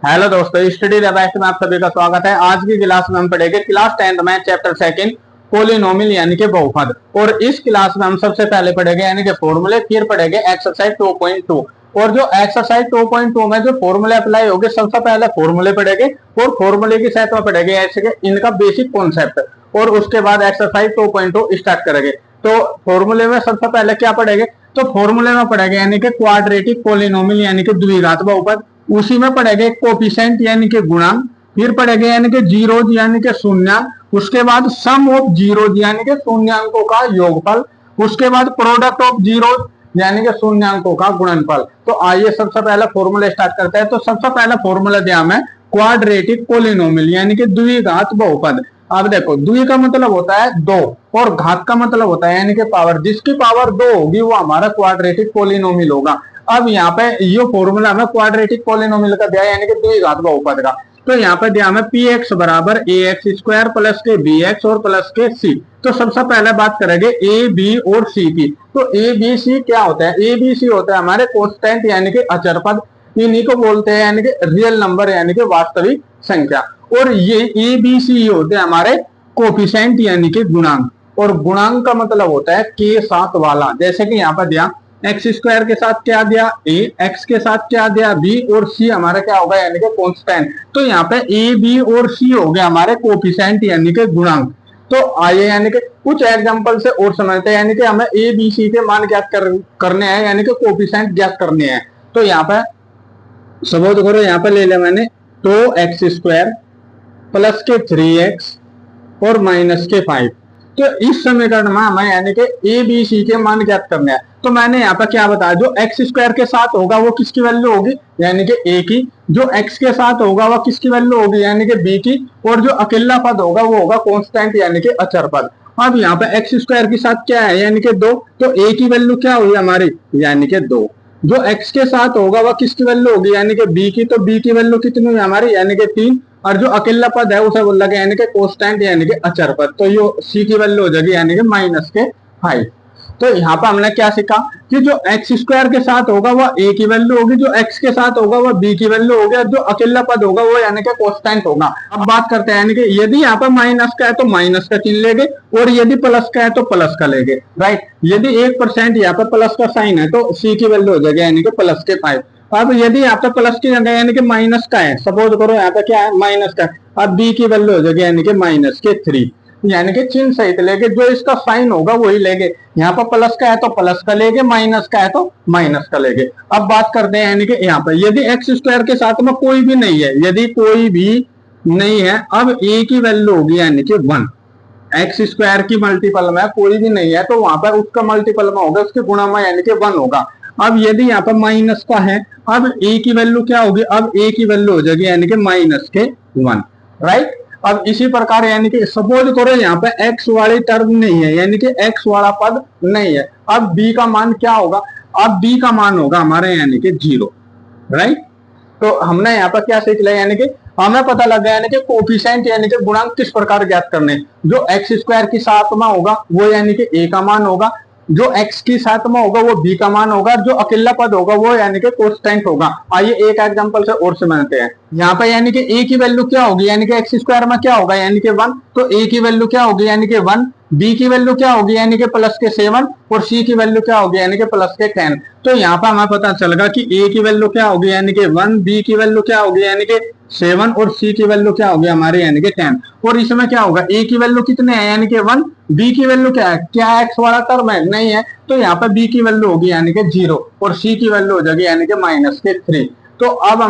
Hello दोस्तों, study lab में आप सभी का स्वागत है। आज की क्लास में हम पढ़ेंगे क्लास 10th में चैप्टर सेकंड पोलिनोमियल यानी कि बहुपद। और इस क्लास में हम सबसे पहले पढ़ेंगे यानी कि फॉर्मूले, फिर पढ़ेंगे एक्सरसाइज 2.2। और जो एक्सरसाइज 2.2 में जो फॉर्मूले अप्लाई होंगे, सबसे पहले फॉर्मूले पढ़ेंगे और फॉर्मूले के साथ में पढ़ेंगे ऐसे के इनका बेसिक कॉन्सेप्ट, और उसके बाद एक्सरसाइज 2.2 स्टार्ट करेंगे। तो फॉर्मूले में सबसे पहले क्या पढ़ेंगे, तो फॉर्मूले में पढ़ेंगे यानी कि क्वाड्रेटिक पोलिनोमियल यानी कि द्विघात बहुपद। उसी में पढ़ेंगे कोफिशिएंट यानी कि गुणांक, फिर पढ़ेंगे यानी कि जीरोज यानी कि शून्यांक, उसके बाद सम ऑफ जीरोज यानी कि शून्याङ्कों का योगफल, उसके बाद प्रोडक्ट ऑफ जीरोज यानी कि शून्याङ्कों का गुणनफल। तो आइए सबसे पहले फॉर्मूला स्टार्ट करते हैं। तो सबसे पहला फॉर्मूला दिया हमें क्वाड्रेटिक पोलिनोमियल यानी कि द्विघात बहुपद। अब देखो, द्वि का मतलब होता है दो और घात का मतलब होता है यानी कि पावर। जिसकी पावर दो होगी वो हमारा क्वाड्रेटिक पोलिनोमियल होगा। अब यहाँ पे ये फॉर्मूला हमें क्वाड्रेटिक पोलिनोमियल का दिया यानी कि द्विघात बहुपद का। तो यहाँ पे दिया हमें px बराबर ax स्क्वायर प्लस के bx और प्लस के c। तो सबसे पहले बात करेंगे a b और c की। तो a b c क्या होता है, a b c होता है हमारे कांस्टेंट यानी कि अचर पद। इन्हीं को बोलते हैं यानी कि रियल नंबर यानी कि वास्तविक संख्या। और ये ए बी सी होते हैं हमारे कोफिशिएंट यानी कि गुणांक। और गुणांक का मतलब होता है के साथ वाला। जैसे कि यहाँ पर दिया एक्स स्क्वायर के साथ क्या दिया ए, एक्स के साथ क्या दिया बी, और सी हमारा क्या होगा यानी कि कांस्टेंट। तो यहाँ पे ए बी और सी हो गया हमारे कोफिशिएंट यानी कि गुणांक। तो आइए यानी कि कुछ एग्जांपल से और समझते हैं, यानी कि हमें ए बी सी के मान ज्ञात करने हैं यानी कि कोफिशिएंट ज्ञात करने हैं। तो यहाँ पे सपोज करो, यहाँ पे ले लिया मैंने तो एक्स स्क्वायर प्लस के 3x और माइनस के 5। तो इस समीकरण में हमें यानी कि ए बी सी के मान ज्ञात करने हैं। तो मैंने यहाँ पर क्या बताया, जो एक्स स्क्वायर के साथ होगा वो किसकी वैल्यू होगी यानी कि ए की, जो एक्स के साथ होगा वो किसकी वैल्यू होगी यानी कि बी की, और जो अकेला पद होगा वो होगा कांस्टेंट यानी कि अचर पद। अब यहाँ पे एक्स स्क्वायर के साथ क्या है यानी कि 2, तो ए की वैल्यू क्या हुई हमारी यानी कि 2। जो एक्स के साथ होगा वह किसकी वैल्यू होगी यानी कि बी की, तो बी की वैल्यू कितनी हुई हमारी यानी कि 3। और जो अकेला पद है उसे बोला गया यानी कि कांस्टेंट यानी कि अचर पद। तो ये सी की वैल्यू हो जाएगी यानी कि माइनस के 5। तो यहाँ पर हमने क्या सीखा कि जो एक्स स्क्वायर के साथ होगा वह ए की वैल्यू होगी, जो एक्स के साथ होगा वह बी की वैल्यू होगी, और जो अकेला पद होगा वो यानी कि कांस्टेंट होगा। अब बात करते हैं यानी कि यदि यहाँ पर माइनस का है तो माइनस का चिन्ह लेंगे, और यदि प्लस का है तो प्लस का लेंगे, राइट। यदि 1% यहाँ पर प्लस का साइन है तो सी की वैल्यू हो जाएगी यानी कि प्लस के 5। अब यदि यहाँ पे प्लस की जगह यानी कि माइनस का है, सपोज करो यहाँ पे क्या है माइनस का है, अब बी की वैल्यू हो जाएगी यानी कि माइनस के 3। यानी कि चिन्ह सहित लेके जो इसका साइन होगा वही लेंगे। यहाँ पर प्लस का है तो प्लस का लेंगे, माइनस का है तो माइनस का लेंगे। अब बात करते हैं यानी कि यहाँ पर यदि एक्स स्क्वायर के साथ में कोई भी नहीं है, यदि कोई भी नहीं है, अब ए की वैल्यू होगी यानी कि 1। एक्स स्क्वायर की मल्टीपल में कोई भी नहीं है तो वहां पर उसका मल्टीपल में होगा, उसके गुणा में यानी कि 1 होगा। अब यदि यहाँ पर माइनस का है, अब ए की वैल्यू क्या होगी, अब ए की वैल्यू हो जाएगी यानी कि माइनस के 1, राइट। अब इसी प्रकार यानी कि सपोज करो यहाँ पे एक्स वाली टर्म नहीं है यानी कि एक्स वाला पद नहीं है, अब बी का मान क्या होगा, अब बी का मान होगा हमारे यानी कि 0, राइट। तो हमने यहाँ पर क्या सीख लिया यानी कि हमें पता लग गया यानी कि कोफिशिएंट यानी कि गुणांक किस प्रकार ज्ञात करने। जो एक्स स्क्वायर की साथ में होगा वो यानी कि ए का मान होगा, जो एक्स की साथ में होगा वो बी का मान होगा, जो अकेला पद होगा वो यानी कि कांस्टेंट होगा। आइए एक एग्जांपल से और समझते हैं। यहाँ पे यानी कि ए की वैल्यू क्या होगी यानी कि एक्स स्क्वायर में क्या होगा यानी कि 1, तो ए की वैल्यू क्या होगी यानी कि 1, बी की वैल्यू क्या होगी यानी कि प्लस के 7, और सी की वैल्यू क्या होगी यानी कि प्लस के 10। तो यहाँ पर हमें पता चलेगा कि ए की वैल्यू क्या होगी यानी कि 1, बी की वैल्यू क्या होगी यानी कि 7, और सी की वैल्यू क्या होगी हमारे यानी कि 10। और इसमें क्या होगा, ए की वैल्यू कितने है यानी कि 1, बी की वैल्यू क्या है, क्या एक्स वाला टर्म है नहीं है, तो यहाँ पर बी की वैल्यू होगी यानी कि 0, और सी की वैल्यू हो जाएगी यानी कि माइनस के 3। तो अब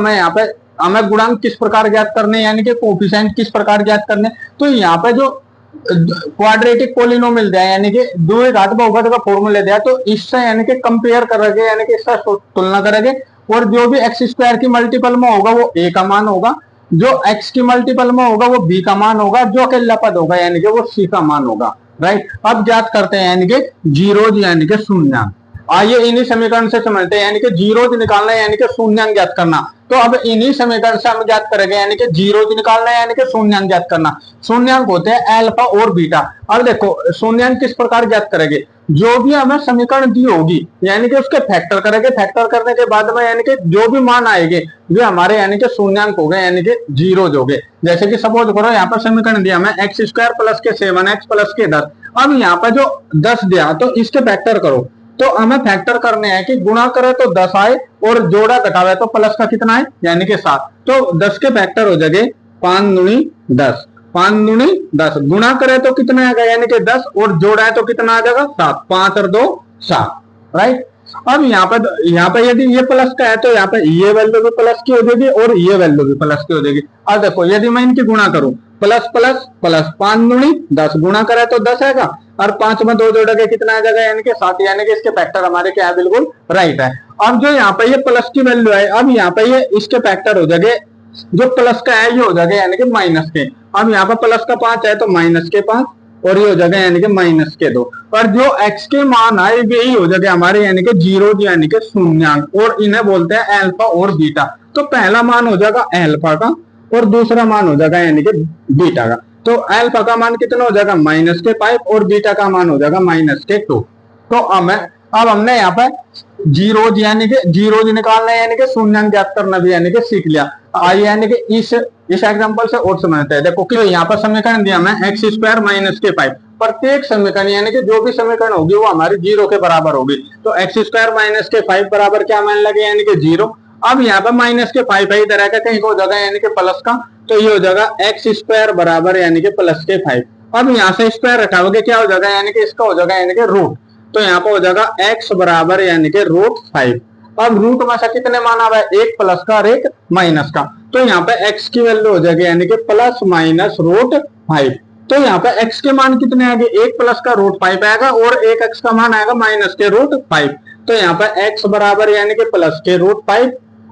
हमें गुणांक किस प्रकार ज्ञात करने यानी कि कोफिशिएंट किस प्रकार ज्ञात करने। तो यहाँ पे जो क्वाड्रेटिक पोलिनोमियल दिया यानी कि द्विघात बहुपद का फॉर्मूला दिया, तो इससे यानी कि कंपेयर करेंगे यानी कि इसका तुलना करेंगे, और जो भी एक्स स्क्वायर की मल्टीपल में होगा वो ए का मान होगा, जो एक्स की मल्टीपल में होगा वो बी का मान होगा, जो अकेला पद होगा यानी कि वो सी का मान होगा, राइट। अब ज्ञात करते हैं यानी कि जीरोज यानी कि शून्याङ्क। आइए इन्हीं समीकरण से समझते हैं यानी कि जीरोज निकालना यानी कि शून्याङ्क ज्ञात करना। तो अब इन्हीं समीकरण से हम ज्ञात करेंगे यानी कि जीरोज निकालना यानी कि शून्याङ्क ज्ञात करना। शून्याङ्क होते हैं अल्फा और बीटा। अब देखो शून्याङ्क किस प्रकार ज्ञात करेंगे, जो भी हमें समीकरण दी होगी यानी कि उसके फैक्टर करेंगे, फैक्टर करने के बाद में यानी कि जो भी मान आएंगे वे हमारे यानी कि शून्यांक हो गए यानी कि जीरोज हो गए। जैसे कि सपोज करो यहाँ पर समीकरण दिया हमें एक्स स्क्वायर प्लस के 7x प्लस के 10। अब यहाँ पर जो 10 दिया तो इसके फैक्टर करो, तो हमें फैक्टर करने हैं कि गुणा करे तो 10 आए और जोड़ा घटावे तो प्लस का कितना है यानी कि 7। तो 10 के फैक्टर हो जाएंगे 5 दूनी 10, 5 दूनी 10, गुणा करे तो कितना आएगा यानी कि 10 और जोड़ा है तो कितना आ जाएगा 7, 5 और 2 7, राइट। अब यहाँ पे यदि ये प्लस का है तो यहाँ पे ये वैल्यू भी प्लस की हो जाएगी और ये वैल्यू भी प्लस की हो जाएगी। अब देखो यदि मैं इनकी गुणा करूं प्लस प्लस प्लस 5 दूनी 10, गुणा करे तो 10 आएगा और 5 में 2 जोड़ेंगे कितना आ जाएगा यानी कि 7, यानी कि इसके फैक्टर हमारे क्या है बिल्कुल राइट है। अब जो यहाँ पे ये प्लस की वैल्यू है, अब यहाँ पे ये इसके फैक्टर हो जाएंगे, जो प्लस का है ये हो जाएगा यानी कि माइनस के। अब यहाँ पे प्लस का 5 है तो माइनस के 5 और ये हो जाएगा यानी कि माइनस के 2। और जो x के मान आए यही हो जाएगा हमारे यानी कि जीरो यानी कि शून्यांक, और इन्हें बोलते हैं अल्फा और बीटा। तो पहला मान हो जाएगा अल्फा का और दूसरा मान हो जाएगा यानी कि बीटा का। तो अल्फा का मान कितना हो जाएगा माइनस के 5 और बीटा का मान हो जाएगा माइनस के 2। तो अब हमने यहाँ पे जीरोज यानी कि जीरोज निकालना है यानी कि शून्यांक ज्ञात करना भी यानी कि सीख लिया। आइए यानी कि इस एग्जांपल से और समझते हैं। देखो कि यहाँ पर समीकरण दिया मैं एक्स स्क्वायर माइनस के 5, प्रत्येक समीकरण यानी कि जो भी समीकरण होगी वो हमारी जीरो के बराबर होगी। तो एक्स स्क्वायर माइनस के 5 बराबर क्या मान लगे यानी कि जीरो। अब यहाँ पर माइनस के 5 है, इधर आकर कहीं हो जाएगा यानी कि प्लस का, तो ये हो जाएगा एक्स स्क्वायर बराबर यानी कि प्लस के 5। अब यहाँ से स्क्वायर हटाओगे क्या हो जाएगा यानी कि इसका हो जाएगा यानी कि रूट, तो यहाँ पर हो जाएगा x बराबर यानी कि रूट 5। अब रूट में से कितने मान आ रहा है, एक प्लस का और एक माइनस का, तो यहाँ पे x की वैल्यू हो जाएगी यानी कि प्लस माइनस रूट 5। तो यहाँ पे x के मान कितने आएंगे, एक प्लस का रूट 5 आएगा और एक x का मान आएगा माइनस के रूट 5। तो यहाँ पे x बराबर यानी कि प्लस के रूट 5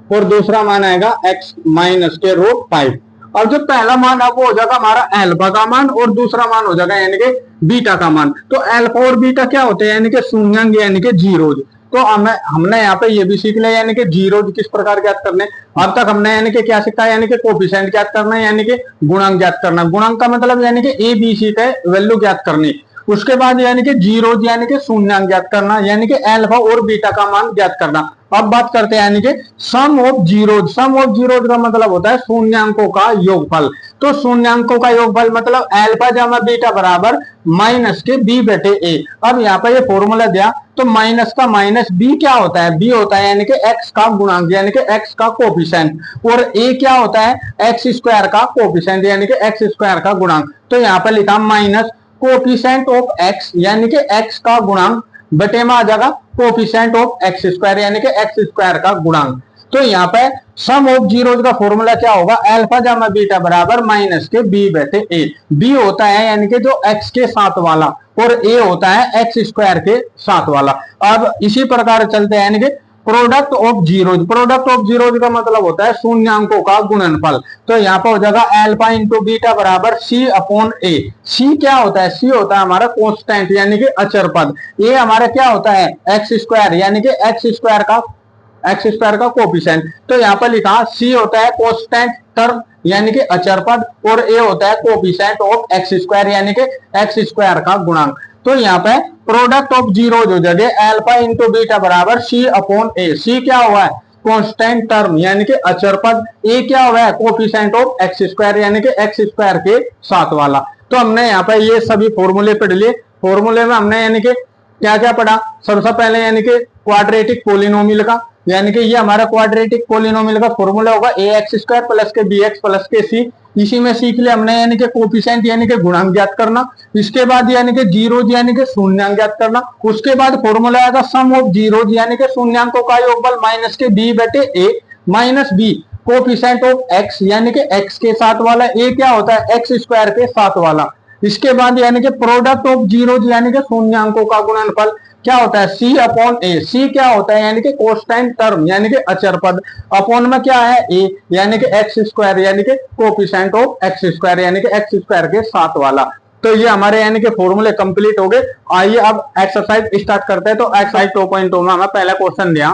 और दूसरा मान आएगा x माइनस के रूट 5। और जो पहला मान है वो हो जाएगा हमारा अल्फा का मान और दूसरा मान हो जाएगा यानी कि बीटा का मान। तो अल्फा और बीटा क्या होते हैं यानी कि शून्यांक यानी कि जीरोज। तो हमने यहाँ पे ये भी सीख लिया यानी कि जीरोज किस प्रकार ज्ञात करने। अब तक हमने यानी कि क्या सीखा यानी कि कोफिशिएंट ज्ञात करना है यानी कि गुणांक ज्ञात करना। गुणांक का मतलब यानी कि ए बी सी का वैल्यू ज्ञात करनी। उसके बाद यानी कि जीरोज यानी कि शून्यांक ज्ञात करना, यानी कि अल्फा और बीटा का मान ज्ञात करना। अब बात करते हैं यानी कि sum of zeros. Sum of zeros का मतलब होता है शून्यांकों का योगफल। तो शून्यांकों का योगफल मतलब अल्फा जमा बीटा बराबर माइनस के बी बटे ए। अब यहाँ पर ये फॉर्मूला दिया तो माइनस का माइनस बी क्या होता है, बी होता है यानी कि एक्स का गुणांक यानी कि एक्स का कोफिशिएंट, और ए क्या होता है एक्स स्क्वायर का कोफिशिएंट यानी कि एक्स स्क्वायर का गुणांक। तो यहाँ पर लिखा माइनस कोफिशिएंट ऑफ एक्स यानी कि एक्स का गुणांक बटे में आ जाएगा कोफिशिएंट ऑफ एक्स स्क्वायर यानी कि एक्स स्क्वायर का गुणांक। तो यहाँ पे सम ऑफ जीरोज का फॉर्मूला क्या होगा, अल्फा जमा बीटा बराबर माइनस के बी बटे ए। बी होता है यानी कि जो एक्स के साथ वाला और ए होता है एक्स स्क्वायर के साथ वाला। अब इसी प्रकार चलते हैं यानी कि product of zeros. Product of zeros का मतलब होता है शून्यांकों का गुणनफल। तो यहाँ पर हो जाएगा अल्फा इंटू बीटा बराबर सी अपॉन ए। सी क्या होता है, सी होता है हमारा कांस्टेंट यानी कि अचर पद। ए हमारा क्या होता है एक्स स्क्वायर यानी कि एक्स स्क्वायर का कोफिशिएंट। तो यहाँ पर लिखा सी होता है कांस्टेंट टर्म यानी कि अचर पद और ए होता है कोफिशिएंट ऑफ एक्स स्क्वायर यानी कि एक्स स्क्वायर का गुणांक। तो यहाँ पे प्रोडक्ट ऑफ जीरोज हो जाएगा अल्फा इंटू बीटा बराबर सी अपॉन ए। सी क्या हुआ है कांस्टेंट टर्म यानी कि अचर पद, ए क्या हुआ है कोफिशिएंट ऑफ एक्स स्क्वायर यानी कि एक्स स्क्वायर के साथ वाला। तो हमने यहाँ पे ये सभी फॉर्मूले पढ़ लिए। फॉर्मूले में हमने यानी कि क्या क्या पढ़ा, सबसे पहले यानी कि क्वाड्रेटिक पोलिनोमियल का, यानी कि ये हमारा क्वाड्रेटिक पोलिनोमियल का फॉर्मूला होगा ए एक्स स्क्वायर प्लस के बी एक्स प्लस के सी। इसी में सीख लिया हमने यानी कि कोफिशिएंट यानी कि गुणांक ज्ञात करना। इसके बाद यानी कि जीरोज यानी कि शून्यांक ज्ञात करना। उसके बाद फॉर्मूला आएगा सम ऑफ जीरोज यानी कि शून्यांकों का योगफल माइनस के बी बटे A minus B coefficient of X यानी कि एक्स के साथ वाला, ए क्या होता है एक्स स्क्वायर के साथ वाला। इसके बाद यानी कि प्रोडक्ट ऑफ जीरोज यानी कि शून्यांकों का गुणनफल क्या होता है सी अपॉन ए। सी क्या होता है यानी कि कांस्टेंट टर्म यानी कि अचर पद, अपॉन में क्या है ए यानी कि एक्स स्क्वायर यानी कि कोफिशिएंट ऑफ एक्स स्क्वायर यानी कि एक्स स्क्वायर के साथ वाला। तो ये हमारे यानी कि फॉर्मूले कंप्लीट हो गए। आइए अब एक्सरसाइज स्टार्ट करते हैं। तो एक्सरसाइज 2.2 में हमें पहला क्वेश्चन दिया,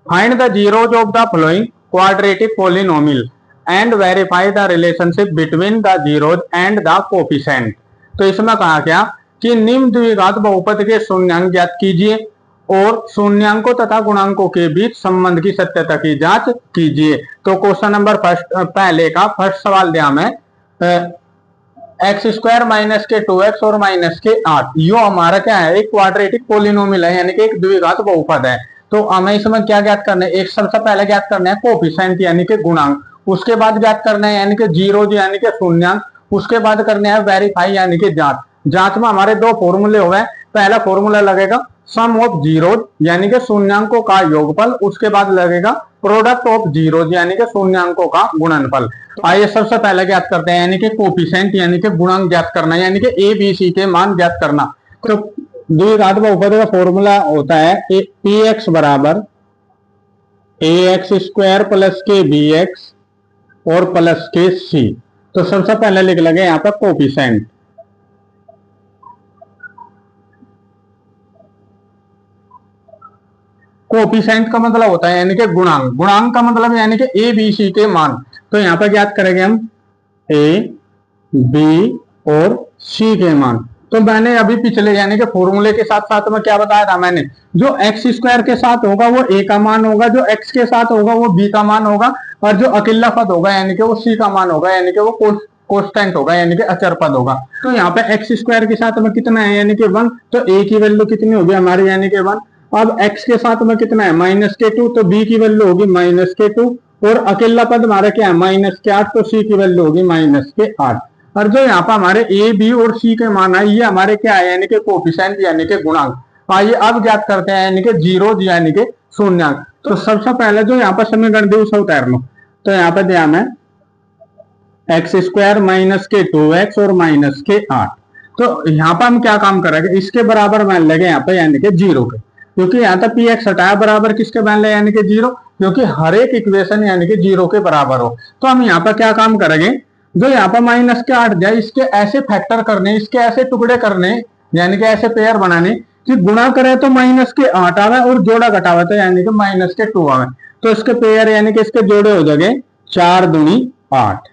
find the zeros of the following quadratic polynomial and verify the relationship between the zeros and the coefficient. तो इसमें कहा क्या कि निम्न द्विघात बहुपद के शून्यांक ज्ञात कीजिए और शून्यांकों तथा गुणांकों के बीच संबंध की सत्यता की जांच कीजिए। तो क्वेश्चन नंबर पहले का फर्स्ट सवाल दिया मैं एक्स स्क्वायर माइनस के 2x और माइनस के 8, यो हमारा क्या है, एक क्वाड्रेटिक पोलिनोमियल है, यानी कि एक द्विघात बहुपद है। तो हमें इसमें क्या ज्ञात करना है, एक सबसे पहले ज्ञात करना है कोफिशिएंट यानी कि गुणांक, उसके बाद ज्ञात करना है यानी कि जीरो यानी कि शून्यांक, उसके बाद करना है वेरीफाई यानी कि जांच। जांच में हमारे दो फॉर्मूले हो गए, पहला फॉर्मूला लगेगा सम ऑफ जीरो यानी कि शून्यांकों का योगफल, उसके बाद लगेगा प्रोडक्ट ऑफ जीरो यानी कि शून्यांकों का गुणनफल। आइए सबसे पहले ज्ञात करते हैं यानी कि कोफिशिएंट यानी कि गुणांक ज्ञात करना, यानी कि ए बी सी के मान ज्ञात करना। तो द्विघात बहुपद का फॉर्मूला होता है पी एक्स बराबर ए एक्स स्क्वायर प्लस के बी एक्स और प्लस के सी। तो सबसे पहले लिख लगे यहाँ पर कोफिशिएंट। कोफिशिएंट का मतलब होता है यानी कि गुणांक, गुणांक का मतलब यानी कि ए बी सी के मान। तो यहाँ पर ज्ञात करेंगे हम ए बी और सी के मान। तो मैंने अभी पिछले यानी कि फॉर्मूले के साथ साथ में क्या बताया था मैंने, जो एक्स स्क्वायर के साथ होगा वो ए का मान होगा, जो एक्स के साथ होगा वो बी का मान होगा, और जो अकेला पद होगा यानी कि वो सी का मान होगा, यानी कि वो कांस्टेंट होगा यानी कि अचर पद होगा। तो यहाँ पे एक्स स्क्वायर के साथ में कितना है यानी कि 1, तो ए की वैल्यू कितनी होगी हमारी यानी कि 1। अब x के साथ में कितना है माइनस के 2, तो b की वैल्यू होगी माइनस के 2, और अकेला पद हमारा क्या है माइनस के 8, तो c की वैल्यू होगी माइनस के 8। और जो यहाँ पर हमारे a b और c के मान है ये हमारे क्या है यानी कि कोफिशिएंट यानी कि गुणांक। आइए अब ज्ञात करते हैं यानी कि जीरो यानी कि शून्यांक। तो सबसे पहले जो यहाँ पर समीकरण दी उसे उतार लो। तो यहाँ पर दिया मैं एक्स स्क्वायर माइनस के 2x और माइनस के 8। तो यहाँ पर हम क्या काम करेंगे, इसके बराबर मान लेंगे यहाँ पे यानी कि जीरो के, क्योंकि यहाँ तक पी एक्स हटाया बराबर किसके मान ले यानी कि जीरो, क्योंकि हर एक इक्वेशन यानी कि जीरो के बराबर हो। तो हम यहाँ पर क्या काम करेंगे, जो यहाँ पर माइनस के 8 जाए इसके ऐसे फैक्टर करने, इसके ऐसे टुकड़े करने यानी कि ऐसे पेयर बनाने कि गुणा करे तो माइनस के 8 आवे और जोड़ा घटावे तो यानी कि माइनस के 2 आवे। तो इसके पेयर यानी कि इसके जोड़े हो जाएंगे 4 दूनी 8।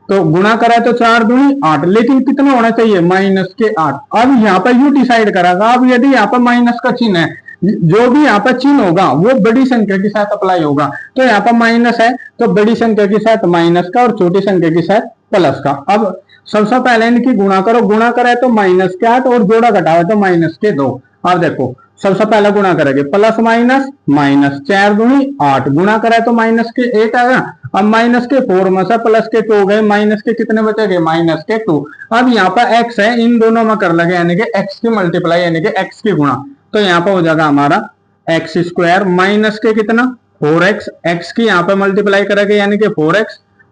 तो गुणा करा तो 4 दूनी 8, लेकिन कितना होना चाहिए माइनस के 8। अब यहाँ पर यू डिसाइड करेगा, अब यदि यहाँ पर माइनस का चिन्ह है, जो भी यहाँ पर चिन्ह होगा वो बड़ी संख्या के साथ अप्लाई होगा। तो यहाँ पर माइनस है तो बड़ी संख्या के साथ माइनस का और छोटी संख्या के साथ प्लस का। अब सबसे पहले इनकी गुणा करो, गुणा करे तो माइनस के 8 और जोड़ा घटावे तो माइनस के 2। अब देखो सबसे पहले गुणा करेंगे प्लस माइनस माइनस 4 दूनी 8, गुणा करे तो माइनस के 8 आएगा। अब माइनस के 4 में से प्लस के 2 गए, माइनस के कितने बचेंगे माइनस के 2। अब यहाँ पर x है, इन दोनों में कर लगे यानी कि x की मल्टीप्लाई यानी कि x की गुणा। तो यहाँ पर हो जाएगा हमारा एक्स स्क्वायर माइनस के कितना 4x, x की यहाँ पे मल्टीप्लाई करेंगे यानी कि 4x,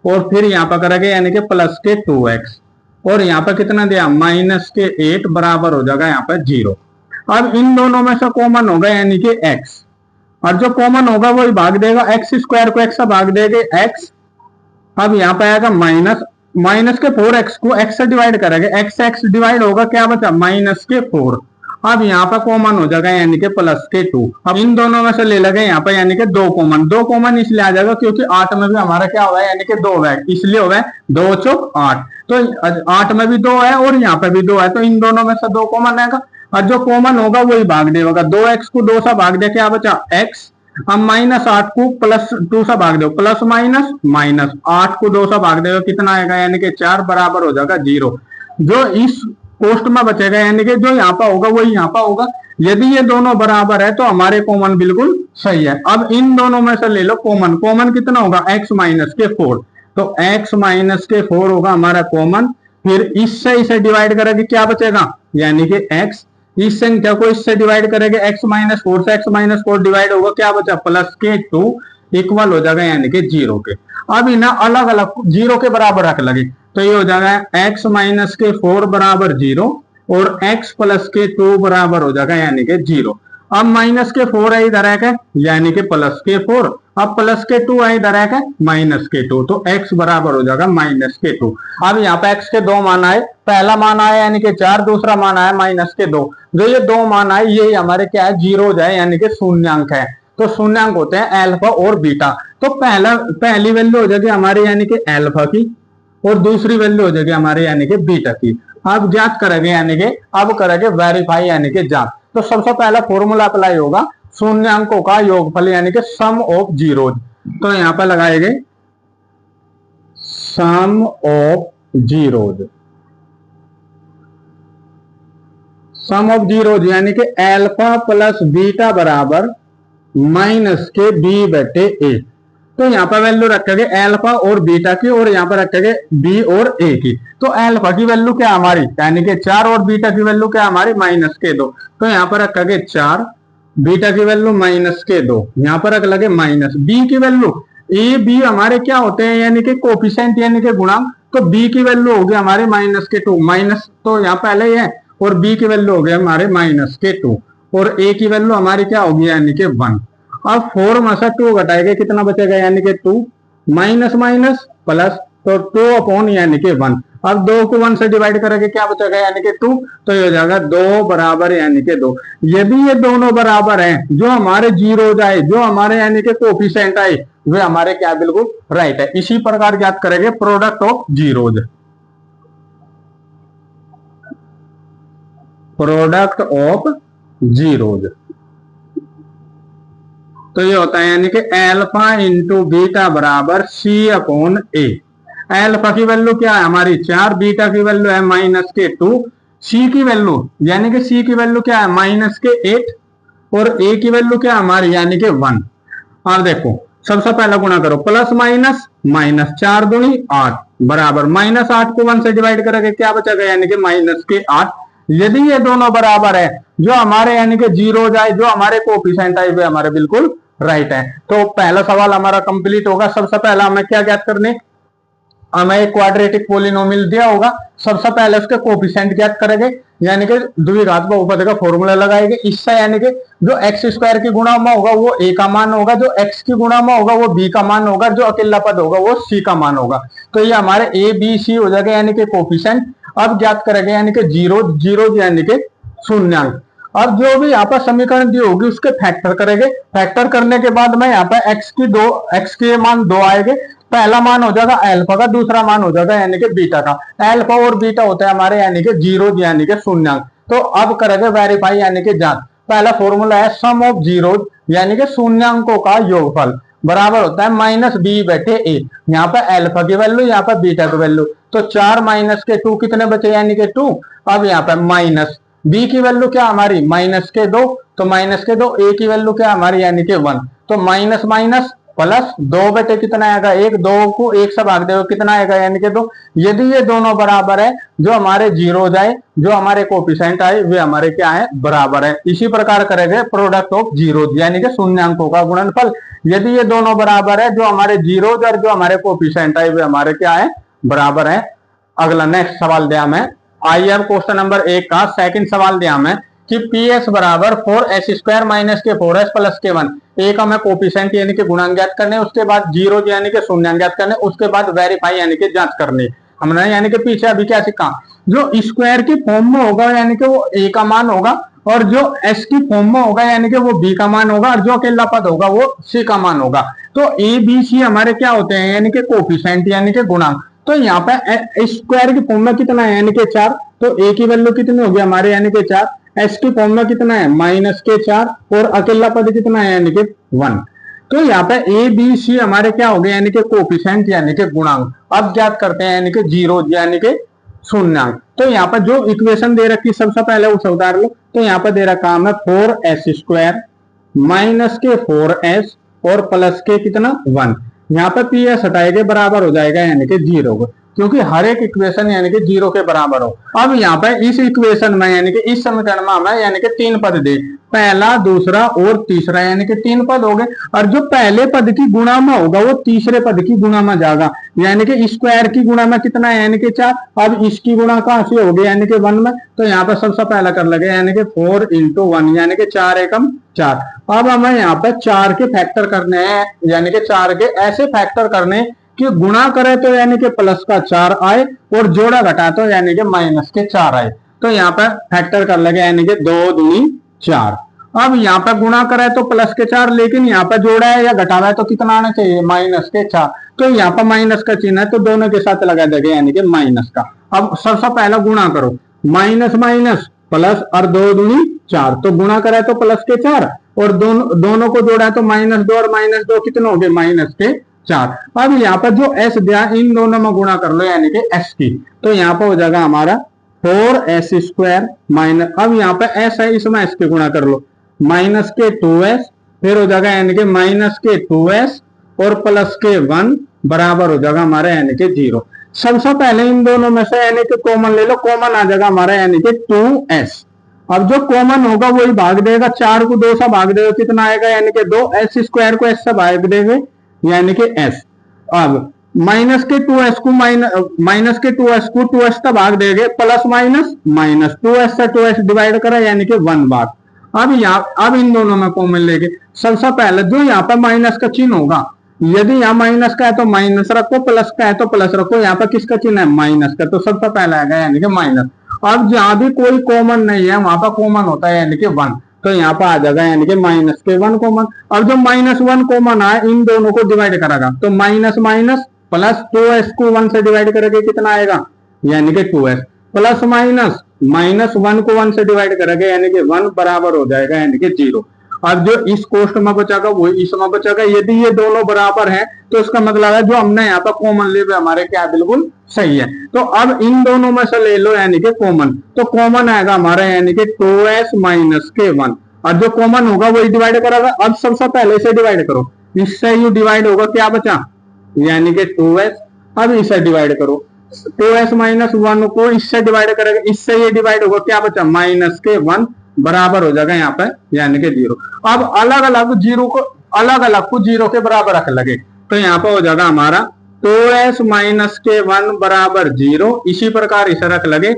और फिर यहाँ पर करेंगे यानी कि प्लस के 2x, और यहाँ पर कितना दिया माइनस के 8 बराबर हो जाएगा यहाँ पर 0। अब इन दोनों में से कॉमन होगा यानी कि x, और जो कॉमन होगा वही भाग देगा, एक्स स्क्वायर को x से भाग देंगे x। अब यहाँ पे आएगा माइनस, माइनस के 4x को x से डिवाइड करेंगे, x से x डिवाइड होगा, क्या बचा माइनस के 4। अब यहाँ पर कॉमन हो जाएगा यानी कि प्लस के 2। अब इन दोनों में से ले लगे यहाँ पर यानी कि 2 कॉमन, 2 कॉमन इसलिए आ जाएगा क्योंकि 8 में भी हमारा क्या हुआ है यानी कि 2 है, इसलिए हुआ है 2 चौक 8। तो 8 में भी 2 है और यहाँ पे भी 2 है, तो इन दोनों में से 2 कॉमन आएगा, और जो कॉमन होगा वही भाग देगा। 2x को 2 से भाग दे क्या बचा x। अब माइनस 8 को प्लस 2 से भाग दो, प्लस माइनस माइनस 8 को 2 से भाग देगा कितना आएगा यानी कि 4 बराबर हो जाएगा 0। जो इस पोस्ट में बचेगा यानी कि जो यहाँ पर होगा वही यहाँ पर होगा। यदि ये दोनों बराबर है तो हमारे कॉमन बिल्कुल सही है। अब इन दोनों में से ले लो कॉमन, कॉमन कितना होगा x माइनस के 4, तो x माइनस के 4 होगा हमारा कॉमन। फिर इससे इसे डिवाइड करेंगे क्या बचेगा यानी कि x, इस संख्या को इससे डिवाइड करेंगे x माइनस 4 से, x माइनस 4 डिवाइड होगा क्या बचा प्लस के 2 इक्वल हो जाएगा यानी कि 0 के। अब इन्हें अलग अलग 0 के बराबर रख लगे तो ये हो जाएगा x माइनस के 4 बराबर 0 और x प्लस के 2 बराबर हो जाएगा यानी कि 0। अब माइनस के 4 है इधर है यानी कि प्लस के 4, अब प्लस के 2 है इधर है माइनस के 2, तो x बराबर हो जाएगा माइनस के 2। अब यहाँ पे x के 2 मान आए, पहला मान आया यानी कि 4, दूसरा मान आया माइनस के 2। जो ये 2 मान आए ये हमारे क्या है जीरो है यानी कि शून्यांक है। तो शून्यांक होते हैं अल्फा और बीटा। तो पहली वैल्यू हो जाएगी हमारी यानी कि अल्फा की और दूसरी वैल्यू हो जाएगी हमारे यानी कि बीटा की। अब ज्ञात करेंगे यानी कि अब करेंगे वेरीफाई यानी कि जांच। तो सबसे पहला फॉर्मूला अप्लाई होगा शून्यांकों का योगफल यानी कि सम ऑफ जीरोज। तो यहां पर लगाएंगे sum of zeros, sum of zeros यानी कि अल्फा प्लस बीटा बराबर माइनस के बी बटे ए। तो यहां पर वैल्यू रखेंगे अल्फा और बीटा की और यहां पर रखेंगे बी और ए की। तो अल्फा की वैल्यू क्या हमारी यानी कि 4 और बीटा की वैल्यू क्या हमारी माइनस के 2। तो यहां पर रखेंगे 4, बीटा की वैल्यू माइनस के 2, यहां पर रख लगे माइनस बी की वैल्यू। ए बी हमारे क्या होते हैं यानी कि कोफिशिएंट यानी कि गुणांक। तो बी की वैल्यू होगी हमारे माइनस के 2, माइनस तो यहाँ पहले ही है, और बी की वैल्यू हो गई हमारे माइनस के 2 और ए की वैल्यू हमारी क्या होगी यानी कि 1। अब 4 में से 2 घटाएंगे कितना बचेगा यानी कि 2, माइनस माइनस प्लस, तो 2 अपॉन यानी कि 1। अब 2 को 1 से डिवाइड करेंगे क्या बचेगा यानी कि 2, तो ये हो जाएगा 2 बराबर यानी कि 2। यदि ये दोनों बराबर हैं, जो हमारे जीरो आए, जो हमारे यानी कि कोफिशिएंट आए, वे हमारे क्या बिल्कुल राइट है। इसी प्रकार ज्ञात करेंगे product of zeros, product of zeros. तो ये होता है यानी कि अल्फा इंटू बीटा बराबर सी अपॉन ए। अल्फा की वैल्यू क्या है हमारी 4, बीटा की वैल्यू है माइनस के 2, सी की वैल्यू यानी कि सी की वैल्यू क्या है माइनस के 8 और ए की वैल्यू क्या है हमारी यानी कि 1। अब देखो सबसे पहला गुणा करो, प्लस माइनस माइनस 4 दूनी 8 बराबर माइनस 8 को 1 से डिवाइड करेंगे क्या बचेगा यानी कि माइनस के 8। यदि ये दोनों बराबर है, जो हमारे यानी कि जीरो जाए, जो हमारे कोफिशिएंट आए, वे हमारे बिल्कुल राइट है। तो पहला सवाल हमारा कंप्लीट होगा। सबसे पहला हमें क्या ज्ञात करने, हमें एक क्वाड्रेटिक पोलिनोमियल दिया होगा, सबसे पहले उसके कोफिशिएंट ज्ञात करेंगे यानी कि द्विघात बहुपद का फॉर्मूला लगाएंगे। इससे यानी कि जो एक्स स्क्वायर की गुणा में होगा वो ए का मान होगा, जो एक्स की गुणा में होगा वो बी का मान होगा, जो अकेला पद होगा वो सी का मान होगा। तो ये हमारे ए बी सी हो जाएगा यानी कि कोफिशिएंट। अब ज्ञात करेंगे यानी कि जीरो यानी कि शून्यांक। अब जो भी यहाँ पर समीकरण दी होगी उसके फैक्टर करेंगे। फैक्टर करने के बाद में यहाँ पर एक्स के मान 2 आएंगे। पहला मान हो जाएगा अल्फा का, दूसरा मान हो जाएगा यानी कि बीटा का। अल्फा और बीटा होता है हमारे यानी कि जीरो यानी कि शून्यांक। तो अब करेंगे वेरीफाई यानी कि जांच। पहला फॉर्मूला है सम ऑफ जीरो यानी कि शून्यांकों का योगफल बराबर होता है माइनस बी बटे ए। यहाँ पर अल्फा की वैल्यू, यहाँ पर बीटा की वैल्यू। तो 4 माइनस के 2 कितने बचे यानी कि 2। अब यहाँ पर माइनस बी की वैल्यू क्या हमारी माइनस के 2, तो माइनस के 2, ए की वैल्यू क्या हमारी यानी कि 1। तो माइनस माइनस प्लस 2 बटे कितना आएगा 1, 2 को 1 से भाग देगा कितना आएगा यानी कि 2। यदि ये दोनों बराबर है, जो हमारे जीरो जाए, जो हमारे कोफिशिएंट आए, वे हमारे क्या है बराबर है। इसी प्रकार करेंगे प्रोडक्ट ऑफ जीरो यानी कि शून्यांकों का गुणनफल। यदि ये दोनों बराबर है, जो हमारे जीरो और जो हमारे कोफिशिएंट आए, वे हमारे क्या है बराबर है। अगला नेक्स्ट सवाल दिया मैं, आई एम क्वेश्चन नंबर 1 का सेकंड सवाल दिया मैं कि पी एस बराबर 4s स्क्वायर माइनस के 4s प्लस के 1। एक हमें कोफिशिएंट यानी कि गुणांक ज्ञात करने, उसके बाद जीरो यानी कि शून्यांक ज्ञात करने, उसके बाद वेरीफाई यानी कि जांच करनी। हमने यानी कि पीछे अभी क्या सीखा, जो स्क्वायर की फॉर्म में होगा यानी कि वो ए का मान होगा, और जो एस की फॉर्म में होगा यानी कि वो बी का मान होगा, और जो अकेला पद होगा वो सी का मान होगा। तो ए बी सी हमारे क्या होते हैं यानी कि कोफिशिएंट यानी कि गुणांक। तो यहाँ पे स्क्वायर की फॉर्म में कितना है यानी कि 4, तो ए की वैल्यू कितनी होगी हमारे यानी कि 4, एस की फॉर्म में कितना है माइनस के 4, और अकेला पद कितना है यानी कि 1। तो यहाँ पे ए बी सी हमारे क्या हो गए यानी कि कोफिशिएंट यानी कि गुणांक। अब ज्ञात करते हैं यानी कि जीरो यानी कि शून्यांक। तो यहाँ पर जो इक्वेशन दे रखी सबसे पहले उसे उतार लो। तो यहाँ पर दे रखा है 4s स्क्वायर माइनस के 4s और प्लस के कितना 1। यहाँ पे पी एस हटाएंगे बराबर हो जाएगा यानी कि जीरो, क्योंकि हर एक इक्वेशन यानी कि जीरो के बराबर हो। अब यहाँ पे इस इक्वेशन में यानी कि इस समीकरण में हमें यानी कि 3 पद दे, पहला दूसरा और तीसरा यानी कि 3 पद हो गए, और जो पहले पद की गुणा में होगा वो तीसरे पद की गुणा में जाएगा, यानी कि स्क्वायर की गुणा में कितना है यानी कि 4। अब इसकी गुणा कहां से हो गई यानी कि 1 में। तो यहाँ पे सबसे पहला कर लगे यानी कि 4 इंटू 1 यानी कि 4 एकम 4। अब हमें यहाँ पे 4 के फैक्टर करने हैं, यानी कि 4 के ऐसे फैक्टर करने कि गुणा करे तो यानी कि प्लस का 4 आए, और जोड़ा घटा तो यानी कि माइनस के 4 आए। तो यहाँ पे फैक्टर कर लगे यानी कि 2 दूनी 4। अब यहाँ पे गुणा करे तो प्लस के 4, लेकिन यहाँ पे जोड़ा है या घटाना है तो कितना आना चाहिए माइनस के 4। तो यहाँ पे माइनस का चिन्ह है, तो दोनों के साथ लगा देंगे यानी कि माइनस का। अब सबसे पहला गुणा करो, माइनस माइनस प्लस और 2 दूनी 4, तो गुणा करा तो प्लस के 4 और दोनों को जोड़ा तो -2 और -2 कितने हो गए, माइनस के 4। अब यहाँ पर जो s दिया इन दोनों में गुणा कर लो यानी कि s की, तो यहाँ पर हो जाएगा हमारा 4s² माइनस, अब यहाँ पे s है इसमें s के गुणा कर लो, माइनस के 2s, फिर हो जाएगा यानी कि माइनस के 2s और प्लस के 1 बराबर हो जाएगा हमारा यानी कि 0। सबसे पहले इन दोनों में से यानी कि कॉमन ले लो, कॉमन आ जाएगा हमारा यानी कि 2s। अब जो कॉमन होगा वही भाग देगा, 4 को 2 से भाग देगा कितना आएगा यानी कि 2, s² को s से भाग देंगे यानी कि s। अब माइनस के 2s को माइनस के 2s को 2s से भाग देंगे, प्लस माइनस माइनस 2s से 2s डिवाइड करा यानी कि 1 भाग। अब इन दोनों में कॉमन लेंगे, सबसे पहले जो यहाँ पर माइनस का चिन्ह होगा, यदि यहाँ माइनस का है तो माइनस रखो, प्लस का है तो प्लस रखो, यहाँ पर किसका चिन्ह है, माइनस का, तो सबसे पहला आएगा यानी कि माइनस। अब जहां भी कोई कॉमन नहीं है वहां पर कॉमन होता है यानी कि 1, तो यहाँ पर आ जाएगा यानी कि माइनस के 1 कॉमन। अब जो -1 कॉमन आए इन दोनों को डिवाइड करेगा, तो माइनस माइनस प्लस 2s को 1 से डिवाइड करेंगे कितना आएगा यानी कि 2s, प्लस माइनस -1 को 1 से डिवाइड करेंगे यानी कि 1 बराबर हो जाएगा यानी कि 0। अब जो इस कोष्ट में बचागा वो इसमें बचागा, यदि ये दोनों बराबर हैं तो इसका मतलब है जो हमने यहाँ पर कॉमन ले हमारे क्या बिल्कुल सही है। तो अब इन दोनों में से ले लो यानी कि कॉमन, तो कॉमन आएगा हमारा यानी कि 2s माइनस के 1, और जो कॉमन होगा वही डिवाइड करेगा। अब सबसे पहले इसे डिवाइड करो, इससे ये डिवाइड होगा, क्या बचा यानी कि 2s। अब इसे डिवाइड करो, 2s माइनस 1 को इससे डिवाइड करेगा, इससे ये डिवाइड होगा, क्या बचा माइनस के 1 बराबर हो जाएगा यहाँ पे यानी कि 0। अब अलग अलग को 0 के बराबर रख लगे, तो यहाँ पे हो जाएगा हमारा 2s माइनस के 1 बराबर 0, इसी प्रकार इसे रख लगे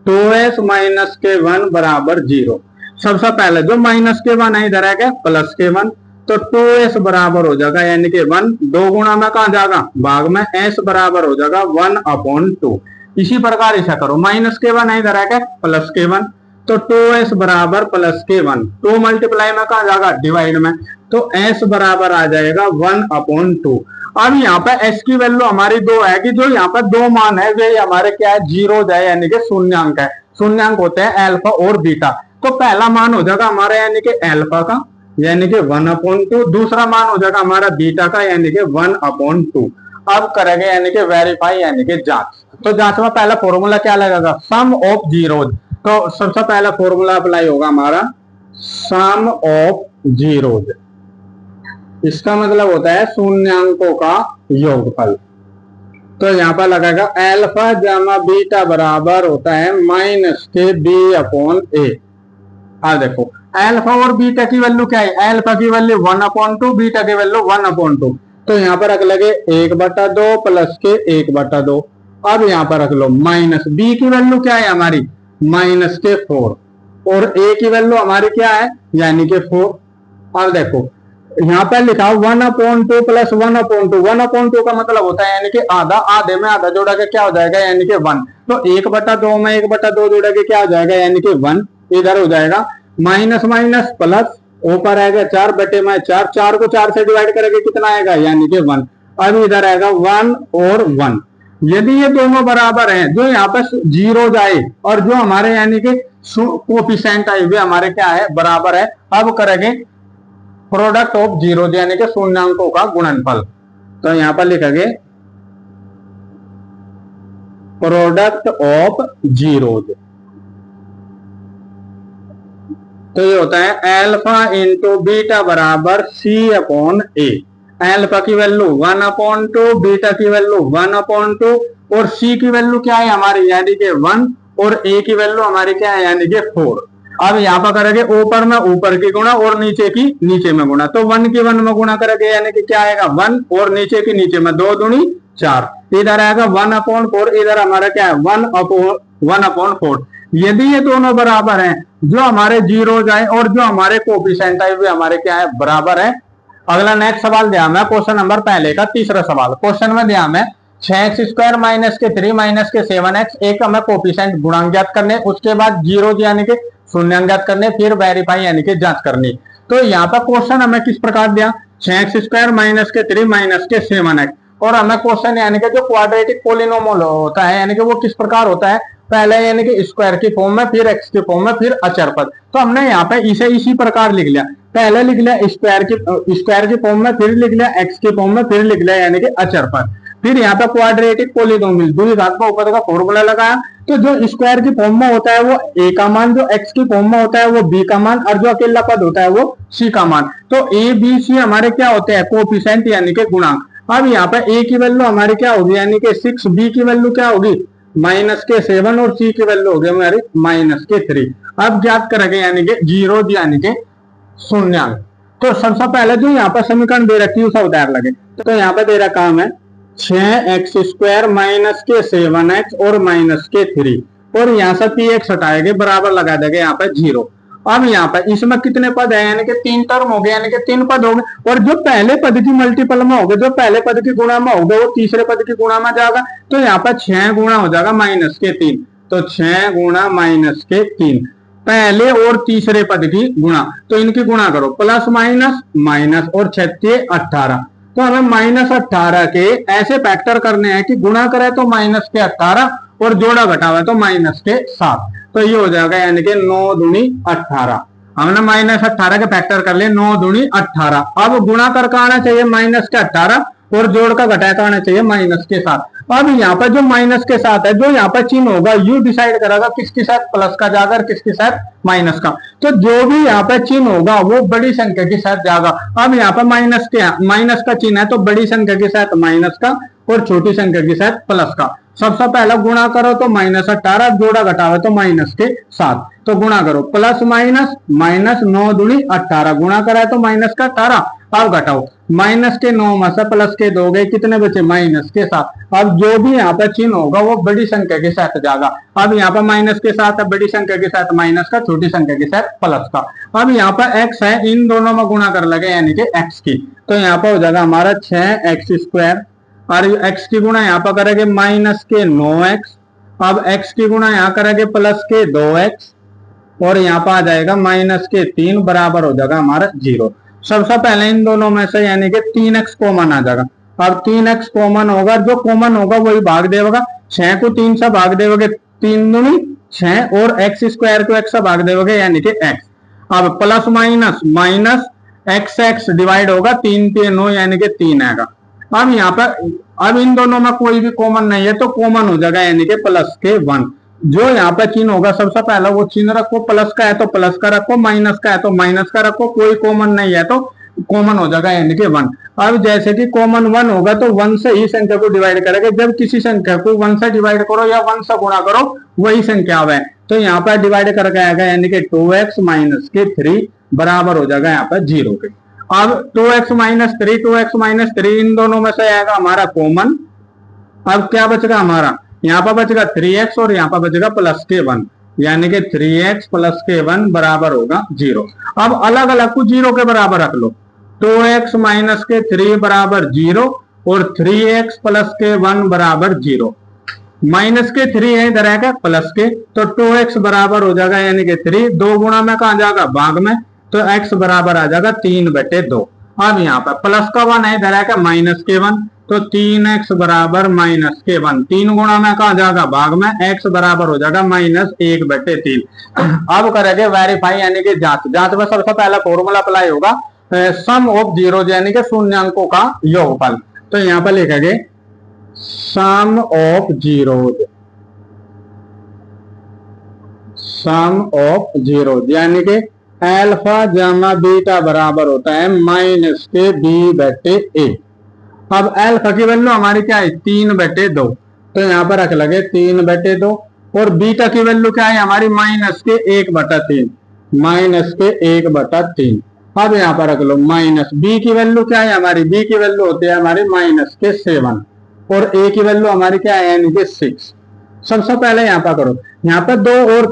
2s माइनस के 1 बराबर 0। सबसे पहले जो माइनस के 1 है इधर आएगा प्लस के 1, तो 2s बराबर हो जाएगा यानी कि 1, 2 गुणा में कहा जाएगा भाग में, s बराबर हो जाएगा 1/2। इसी प्रकार इसे करो, माइनस के 1 है इधर आएगा प्लस के 1, तो 2s बराबर प्लस के 1, 2 मल्टीप्लाई में कहा जाएगा डिवाइड में, तो s बराबर आ जाएगा 1/2। अब यहाँ पे s की वैल्यू हमारी 2 है कि जो यहाँ पर 2 मान है वे हमारे क्या है, जीरो है यानी कि शून्यांक है। शून्यांक होते हैं अल्फा और बीटा, तो पहला मान हो जाएगा हमारा यानी कि अल्फा का यानी कि 1/2, दूसरा मान हो जाएगा हमारा बीटा का यानी कि 1/2। अब करेंगे यानी कि वेरीफाई यानी कि जांच, तो जांच में पहला फॉर्मूला क्या लगेगा, सम ऑफ जीरोज। तो सबसे पहला फॉर्मूला अप्लाई होगा हमारा सम ऑफ जीरोज, इसका मतलब होता है शून्यांकों का योगफल। तो यहाँ पर लगेगा अल्फा जमा बीटा बराबर होता है माइनस के b/a। अब देखो अल्फा और बीटा की वैल्यू क्या है, अल्फा की वैल्यू 1/2, बीटा की वैल्यू 1/2, तो यहाँ पर रख लगे 1/2 प्लस के 1/2। अब यहाँ पर रख लो माइनस b की वैल्यू क्या है हमारी माइनस के 4, और a की वैल्यू हमारी क्या है यानी कि 4। अब देखो यहाँ पर लिखा 1/2 प्लस 1/2, 1/2 का मतलब होता है यानी कि आधा, आधे में आधा जोड़ा के क्या हो जाएगा यानी कि 1, तो 1/2 में 1/2 जोड़ा के क्या हो जाएगा यानी कि 1, इधर हो जाएगा माइनस माइनस प्लस, ऊपर आएगा 4 बटे में 4, 4 को 4 से डिवाइड करेंगे कितना आएगा यानी कि 1। अब इधर आएगा 1 और 1, यदि ये दोनों बराबर हैं, जो यहाँ पर जीरो जाए और जो हमारे यानी कि कोफिशिएंट आए वे हमारे क्या है बराबर है। अब करेंगे प्रोडक्ट ऑफ जीरो यानी कि शून्यांकों का गुणनफल, तो यहाँ पर लिखेंगे प्रोडक्ट ऑफ जीरोज, तो ये होता है अल्फा इंटू बीटा बराबर c/a। अल्फा की वैल्यू 1/2, बीटा की वैल्यू 1/2, और c की वैल्यू क्या है हमारी यानी कि 1, और a की वैल्यू हमारी क्या है यानी कि 4। अब यहाँ पर करेंगे ऊपर में ऊपर की गुणा और नीचे की नीचे में गुणा, तो 1 की 1 में गुणा करेंगे यानी कि क्या आएगा 1, और नीचे की नीचे में 2 दूनी 4, इधर आएगा 1/4, इधर हमारा क्या है 1/4। यदि ये दोनों बराबर हैं, जो हमारे जीरो जाए और जो हमारे कोफिशिएंट है वे हमारे क्या है बराबर है। अगला नेक्स्ट सवाल दिया मैं क्वेश्चन नंबर पहले का तीसरा सवाल। क्वेश्चन में दिया मैं 6x² माइनस के 3 माइनस के 7x, एक हमें कोफिशिएंट गुणांक ज्ञात करने, उसके बाद जीरो यानी कि शून्यांक ज्ञात करने, फिर वेरीफाई यानी कि जांच करनी। तो यहाँ पर क्वेश्चन हमें किस प्रकार दिया, 6x² माइनस के 3 माइनस के 7x, और हमें क्वेश्चन यानी कि जो क्वाड्रेटिक पोलिनोमियल होता है यानी कि वो किस प्रकार होता है, पहले यानी कि स्क्वायर की फॉर्म में, फिर एक्स की फॉर्म में, फिर अचर पद। तो हमने यहाँ पे इसे इसी प्रकार लिख लिया, पहले लिख लिया स्क्वायर की फॉर्म में, फिर लिख लिया एक्स की फॉर्म में, फिर लिख लिया यानी कि अचर पद। फिर यहाँ पे क्वाड्रेटिक पोलिनोमियल द्विघात बहुपद का फॉर्मूला लगाया। तो जो स्क्वायर की फॉर्म में होता है वो ए का मान, जो एक्स की फॉर्म में होता है वो बी का मान, और जो अकेला पद होता है वो सी का मान। तो ए बी सी हमारे क्या होते हैं, कोफिशिएंट यानी कि गुणांक। अब यहाँ पे ए की वैल्यू हमारी क्या होगी यानी कि 6, बी की वैल्यू क्या होगी -7, और सी की वैल्यू होगी हमारी -3। अब ज्ञात करेंगे यानी कि 0 यानी कि शून्यांक। तो सबसे पहले जो यहाँ पर समीकरण दे रखी है उसे उतार लगे। तो यहाँ पे दे रखा है 6x² -7x और -3, और यहाँ से px हटाएंगे, बराबर लगा देंगे यहाँ पे 0। अब यहाँ पे इसमें कितने पद है यानी कि 3 टर्म हो गए, यानी कि 3 पद हो गए, और जो पहले पद की मल्टीपल में होगा, जो पहले पद की गुणा में होगा, वो तीसरे पद की गुणा में जाएगा। तो यहाँ पर 6 गुणा हो जाएगा -3, तो 6 गुणा -3 पहले और तीसरे पद की गुणा। तो इनकी गुणा करो, प्लस माइनस माइनस, और 6 18। तो हमें -18 के ऐसे फैक्टर करने हैं कि गुणा करें तो -18 और जोड़ा घटावा तो -7। तो ये हो जाएगा यानी कि 9 दूनी 18। हमने -18 के फैक्टर कर लिए, 9 दूनी 18। अब गुणा करके आना चाहिए -18 और जोड़ का घटाया तो आना चाहिए -7। अब यहाँ पर जो माइनस के साथ है, जो यहाँ पर चिन्ह होगा यू डिसाइड करेगा किसके साथ प्लस का जाएगा और किसके साथ माइनस का। तो जो भी यहाँ पर चिन्ह होगा वो बड़ी संख्या के साथ जाएगा। अब यहाँ पर माइनस का चिन्ह है तो बड़ी संख्या के साथ माइनस का, और छोटी संख्या के साथ प्लस का। सबसे पहला गुणा करो तो -18, जोड़ा घटाओ तो -7। तो गुणा करो, प्लस माइनस माइनस, 9 दूनी 18, गुणा करा तो -18। अब घटाओ, -9 में से प्लस के 2 गए, कितने बचे -7। अब जो भी यहाँ पर चिन्ह होगा वो बड़ी संख्या के साथ जाएगा। अब यहाँ पर माइनस के साथ बड़ी संख्या के साथ माइनस का, छोटी संख्या के साथ प्लस का। अब यहाँ पर x है, इन दोनों में गुणा कर लगे यानी कि x की। तो यहाँ पर हो जाएगा हमारा 6x², और x की गुणा यहाँ पर करेंगे -9x। अब x की गुणा यहाँ करेंगे +2x, और यहाँ पर आ जाएगा -3, बराबर हो जाएगा हमारा 0। सबसे पहले इन दोनों में से यानी कि 3x कॉमन आ जाएगा। अब 3x कॉमन होगा, जो कॉमन होगा वही भाग देगा। 6 को 3 से भाग देगे, 3 दूनी 6, और x² को x से भाग देगे यानी कि x। अब plus minus minus x divide होगा, 3 3 9 यानी कि 3 आएगा। अब यहाँ पर अब इन दोनों में कोई भी कॉमन नहीं है तो कॉमन हो जाएगा यानी कि +1। जो यहाँ पे चिन्ह होगा सबसे पहला वो चिन्ह रखो, प्लस का है तो प्लस का रखो, माइनस का है तो माइनस का रखो, कोई कॉमन नहीं है तो कॉमन हो जाएगा यानी कि 1। अब जैसे कि कॉमन 1 होगा तो 1 से ही संख्या को डिवाइड करेंगे। जब किसी संख्या को 1 से डिवाइड करो या 1 से गुणा करो वही संख्या आवे, तो यहाँ पर डिवाइड करके आएगा यानी कि 2x - 3 बराबर हो जाएगा यहाँ पर 0 के। अब 2x - 3 2x - 3 इन दोनों में से आएगा हमारा कॉमन। अब क्या बचेगा हमारा, यहाँ पर बचेगा 3x और यहाँ पर बचेगा +1, यानी कि 3x + 1 बराबर होगा 0। अब अलग अलग को 0 के बराबर रख लो, 2x - 3 बराबर 0 और 3x + 1 बराबर 0। -3 है इधर आएगा प्लस के, तो 2x बराबर हो जाएगा यानी कि 3, 2 गुणा में कहा जाएगा भाग में, तो x बराबर आ जाएगा 3/2। अब यहाँ पर प्लस का 1 है इधर आएगा -1, तो 3x बराबर -1, 3 गुणा में कहा जाएगा भाग में, x बराबर हो जाएगा -1/3। अब करेंगे वेरीफाई यानी कि जांच। जांच में सबसे पहला फॉर्मूला अप्लाई होगा, सम ऑफ जीरोज यानी कि शून्यांकों का योगफल। तो यहाँ पर लिखेंगे sum of zeros, sum of zeros यानी कि अल्फा जमा बीटा बराबर होता है -b/a। अब अल्फा की वैल्यू हमारी क्या है 3/2, तो यहाँ पर रख लगे 3/2, और बीटा की वैल्यू क्या है हमारी -1/3, -1/3। अब यहाँ पर रख लो माइनस, बी की वैल्यू क्या है हमारी, बी की वैल्यू होती है हमारी -7, और ए की वैल्यू हमारी क्या है यानी कि 6। सबसे पहले यहाँ पर करो, यहाँ पर 2 और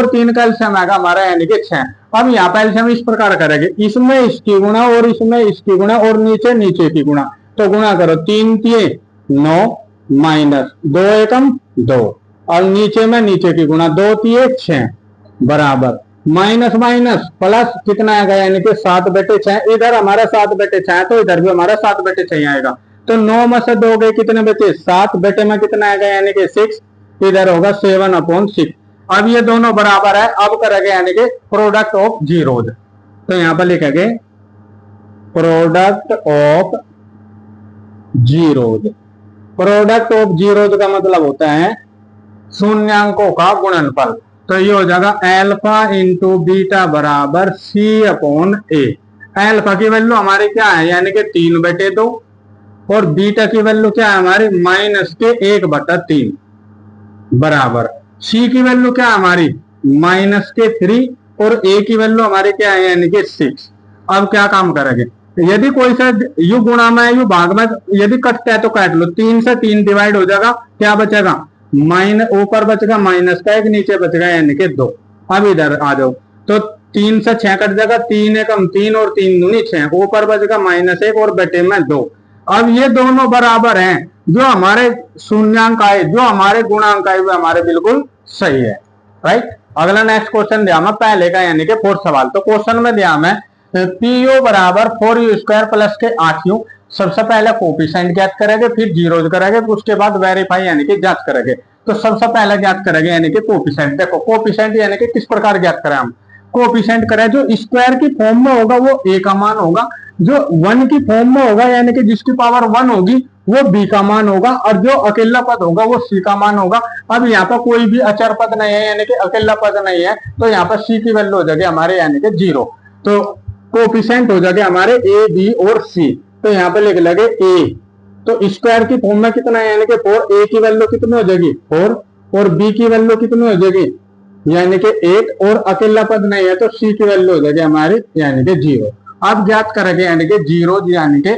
3 का एलसीएम आएगा हमारा यानी कि 6। अब यहाँ पर एलसीएम इस प्रकार करेंगे, इसमें इसकी गुणा और इसमें इसकी गुणा और नीचे की गुणा। तो गुणा करो, 3 3 9 -2 एकम 2, और नीचे में नीचे की गुणा, 2 3 6 बराबर माइनस माइनस प्लस कितना आएगा यानी कि 7/6। इधर हमारा 7/6 है तो इधर भी हमारा 7/6 आएगा। तो 9 में से 2 गए, कितने बचे 7, बेटे में कितना आएगा यानी कि 6, इधर होगा 7/6। अब ये दोनों बराबर है, अब करेंगे यानी कि प्रोडक्ट ऑफ जीरोज। तो यहां पर लिखेंगे product of zeros. Product of zeros का मतलब होता है शून्यांकों का गुणनफल। तो ये हो जाएगा अल्फा इंटू बीटा बराबर C/A। अल्फा की वैल्यू हमारी क्या है यानी कि 3/2 और बीटा की वैल्यू क्या है हमारी -1/3 बराबर C की वैल्यू क्या है हमारी -3 और A की वैल्यू हमारी क्या है यानी कि 6। अब क्या काम करेंगे, यदि कोई सा यू गुणा में यू भाग में यदि कटता है तो काट लो, 3 से 3 डिवाइड हो जाएगा, क्या बचेगा ऊपर बचेगा -1, नीचे बचेगा यानी कि 2। अब इधर आ जाओ, तो 3 से 6 कट जाएगा, 3 एकम 3 और 3 दूनी 6, ऊपर बचेगा -1 और बटे में 2। अब ये दोनों बराबर हैं, जो हमारे शून्यांक आए जो हमारे गुणांक आए वो हमारे बिल्कुल सही है, राइट। अगला नेक्स्ट क्वेश्चन दिया मैं पहले का यानी कि 4th सवाल। तो क्वेश्चन में दिया मैं PU बराबर 4U² प्लस के 8U। सबसे पहले कोफिशिएंट ज्ञात करेंगे, फिर जीरोज करेंगे, उसके बाद वेरीफाई यानी कि जांच करेंगे। तो सबसे पहले ज्ञात करेंगे यानी कि कोफिशिएंट। देखो कोफिशिएंट यानी कि किस प्रकार ज्ञात करें हम, कोफिशिएंट करें जो स्क्वायर की फॉर्म में होगा वो A का मान होगा, जो 1 की फॉर्म में होगा यानी कि जिसकी पावर 1 होगी वो B का मान होगा, और जो अकेला पद होगा वो C का मान होगा। अब यहाँ पर कोई भी अचर पद नहीं है यानी कि अकेला पद नहीं है, तो यहाँ पर C की वैल्यू हो जाएगी हमारे यानी कि 0। तो कोफिशिएंट हो जाएगा हमारे A, B और C। तो यहाँ पे लिख लगे A, तो स्क्वायर की फॉर्म में कितना है यानी कि 4, A की वैल्यू कितनी हो जाएगी 4 और B की वैल्यू कितनी हो जाएगी यानी कि 8, और अकेला पद नहीं है तो C की वैल्यू हो जाएगी हमारी यानी कि 0। अब ज्ञात करेंगे यानी कि जीरो यानी कि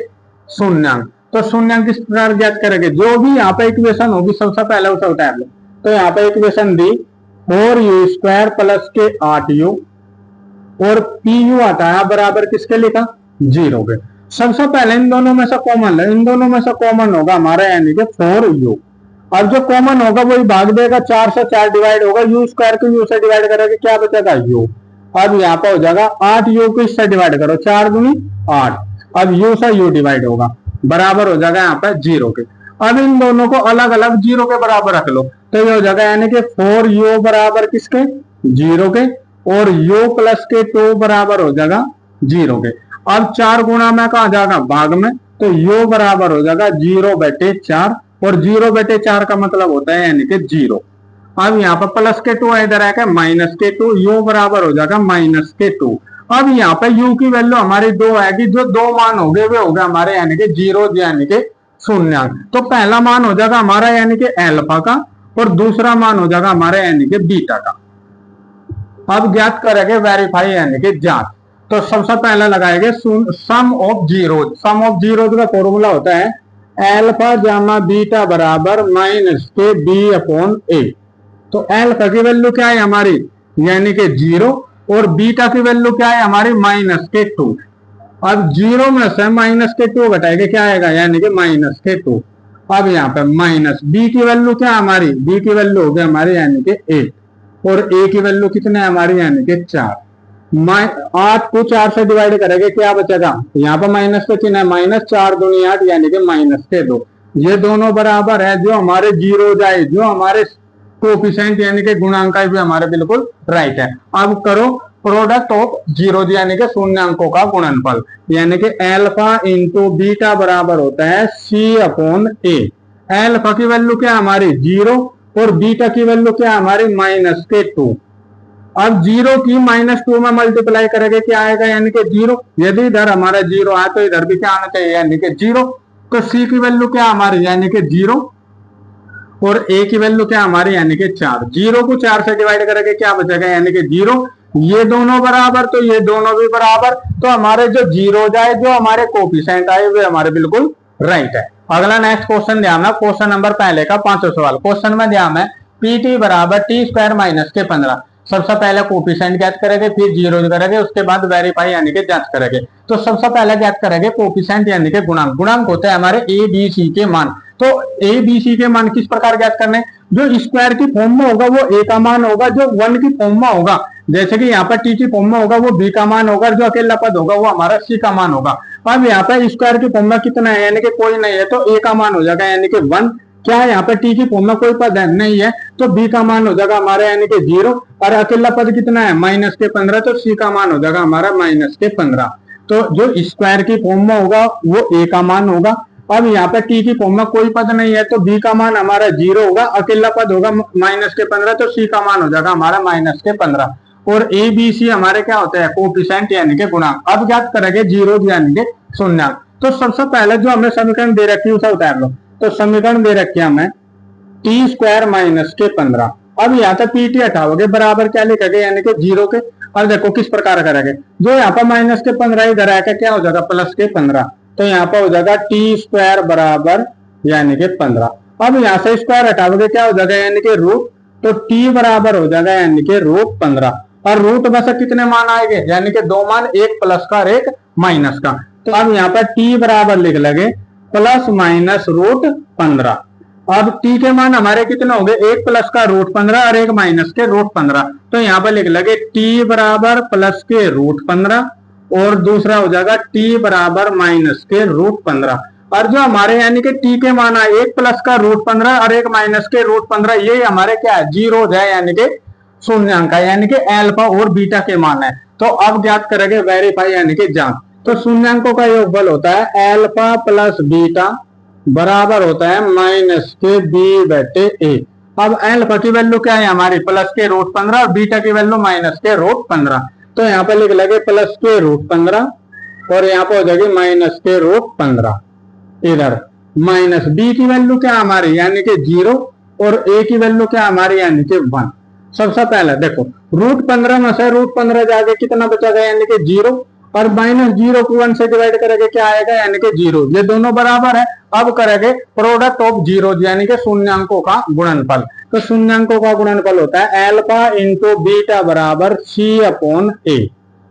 शून्यांक। तो शून्यांक किस प्रकार ज्ञात करेंगे, जो भी यहाँ पे इक्वेशन होगी सबसे पहले उसे उतार लो। तो यहाँ पे इक्वेशन दी 4U² प्लस के 8U और PU आता है बराबर किसके लिखा 0 के। सबसे पहले इन दोनों में से कॉमन है, इन दोनों में से कॉमन होगा हमारा यानी कि 4U। अब जो कॉमन होगा वही भाग देगा, 4 से 4 डिवाइड होगा, U² को U से डिवाइड करेंगे, क्या बचेगा U। अब यहाँ पे हो जाएगा 8U को इससे डिवाइड करो, 4 दूनी 8, अब U से U डिवाइड होगा, बराबर हो जाएगा यहाँ पे 0 के। अब इन दोनों को अलग अलग 0 के बराबर रख लो, तो ये हो जाएगा यानी कि 4U बराबर किसके 0 के, और U प्लस के 2 बराबर हो जाएगा 0 के। अब 4 गुणा में कहा जाएगा भाग में, तो U बराबर हो जाएगा 0/4, और 0/4 का मतलब होता है यानी कि 0। अब यहाँ पर प्लस के 2 इधर आएगा -2, U बराबर हो जाएगा -2। अब यहाँ पे U की वैल्यू हमारी 2 आएगी, जो 2 मान हो गए वे हो गए हमारे यानी कि जीरो यानी कि शून्यांक। तो पहला मान हो जाएगा हमारा यानी कि अल्फा का, और दूसरा मान हो जाएगा हमारे यानी कि बीटा का। अब ज्ञात करेंगे वेरीफाई यानी कि जांच। तो सबसे पहले लगाएंगे sum of zeros. Sum of zeros का फॉर्मूला होता है अल्फा जामा बीटा बराबर -B/A। तो अल्फा की वैल्यू क्या है हमारी यानी कि 0, और बीटा की वैल्यू क्या है हमारी -2। अब 0 में से -2 घटाएंगे, क्या आएगा यानी कि -2। अब यहाँ पे माइनस बी की वैल्यू क्या हमारी, बी की वैल्यू हो गई हमारी यानी कि 8, और ए की वैल्यू कितने हमारी यानी कि 4। 8 को 4 से डिवाइड करेंगे, क्या बचेगा यहाँ पर माइनस का चिन्ह है, -4 दूनी 8 यानी कि -2। ये दोनों बराबर है, जो हमारे जीरो जाए जो हमारे कोफिशिएंट यानी कि गुणांक भी हमारे बिल्कुल राइट है। अब करो प्रोडक्ट ऑफ जीरो यानी कि शून्यांकों का गुणनफल, यानी कि अल्फा इंटू बीटा बराबर होता है C/A। अल्फा की वैल्यू क्या हमारी 0, और बीटा की वैल्यू क्या हमारी -2। अब 0 की -2 में मल्टीप्लाई करेंगे, क्या आएगा यानी कि 0। यदि इधर हमारा 0 आया तो इधर भी क्या आना चाहिए यानी कि 0। तो C की वैल्यू क्या हमारी यानी कि 0, और A की वैल्यू क्या हमारी यानी कि 4। 0 को 4 से डिवाइड करेंगे, क्या बचेगा यानी कि 0। ये दोनों बराबर तो ये दोनों भी बराबर, तो हमारे जो जीरो जाए जो हमारे कोफिशिएंट आए वे हमारे बिल्कुल राइट है। अगला नेक्स्ट क्वेश्चन ध्यान, क्वेश्चन नंबर पहले का 5वां सवाल। क्वेश्चन में ध्यान है PT बराबर T² - 15। सबसे पहले कोफिशिएंट ज्ञात करेंगे, फिर जीरो करेंगे, उसके बाद वेरीफाई यानी कि जांच करेंगे। तो सबसे पहले ज्ञात करेंगे कोफिशिएंट यानी कि गुणांक। गुणांक होते हैं हमारे A B C के मान। तो A B C के मान किस प्रकार ज्ञात करने, जो स्क्वायर की फॉर्म में होगा वो A का मान होगा, जो 1 की फॉर्म में होगा जैसे कि यहाँ पर T की फॉर्म में होगा वो B का मान होगा, जो अकेला पद होगा वो हमारा C का मान होगा। अब यहाँ पे स्क्वायर की फॉर्म में कितना है, यानी कि कोई नहीं है, तो ए का मान हो जाएगा यानी कि 1। क्या है यहाँ पे टी की फॉर्म में कोई पद नहीं है, तो बी का मान हो जाएगा हमारा यानी कि 0। और अकेला पद कितना है, -15, तो सी का मान हो जाएगा हमारा -15। तो जो स्क्वायर की फॉर्म में होगा वो ए का मान होगा। अब यहाँ पे टी की फॉर्म में कोई पद नहीं है, तो बी का मान हमारा 0 होगा, अकेला पद होगा -15, तो सी का मान हो जाएगा हमारा -15। और ए बी सी हमारे क्या होते हैं, कोफिशिएंट यानी कि गुणांक। अब ज्ञात करेंगे जीरो यानी कि शून्यक। तो सबसे पहले जो हमें समीकरण दे रखी है उसे उतार लो। तो समीकरण दे रखी है हमें t² - 15। अब यहाँ पे पीटी हटाओगे, बराबर क्या लिखेंगे यानी कि 0 के। और देखो किस प्रकार करेंगे, जो यहाँ पर -15 इधर आकर क्या हो जाएगा +15, तो यहाँ पर हो जाएगा t² बराबर यानी कि 15। अब यहाँ से स्क्वायर हटाओगे क्या हो जाएगा यानी कि रूट, तो t बराबर हो जाएगा यानी कि √15। और रूट में से कितने मान आएंगे, यानी कि 2 मान, एक प्लस का और एक माइनस का। तो अब यहाँ पर t बराबर लिख लेंगे ±√15। अब t के मान हमारे कितने हो गए, एक प्लस का √15 और एक माइनस के √15। तो यहाँ पर लिख लेंगे t बराबर प्लस के √15 और दूसरा हो जाएगा t बराबर माइनस के √15। और जो हमारे यानी कि t के मान है, एक प्लस का √15 और एक माइनस के √15, ये हमारे क्या है, जीरो है यानी कि शून्यांक है, यानी कि अल्फा और बीटा के मान है। तो अब ज्ञात करेंगे वेरीफाई यानी कि जांच। तो शून्यांकों का योगफल होता है अल्फा प्लस बीटा बराबर होता है -b/a। अब अल्फा की वैल्यू क्या है हमारी, प्लस के √15 और बीटा की वैल्यू माइनस के √15। तो यहाँ पे लिख लेंगे प्लस के √15 और यहाँ पे हो जाएगी माइनस के √15। इधर माइनस बी की वैल्यू क्या हमारी यानी कि 0 और ए की वैल्यू क्या हमारी यानी कि 1। सबसे पहले देखो √15 में से √15 जाके कितना बचेगा यानी कि 0, और -0 को 1 से डिवाइड करेंगे क्या आएगा यानी कि 0। ये दोनों बराबर है। अब करेंगे प्रोडक्ट ऑफ जीरो यानी कि शून्यांकों का गुणनफल। तो शून्यांकों का गुणनफल होता है अल्फा इंटू बीटा बराबर c/a।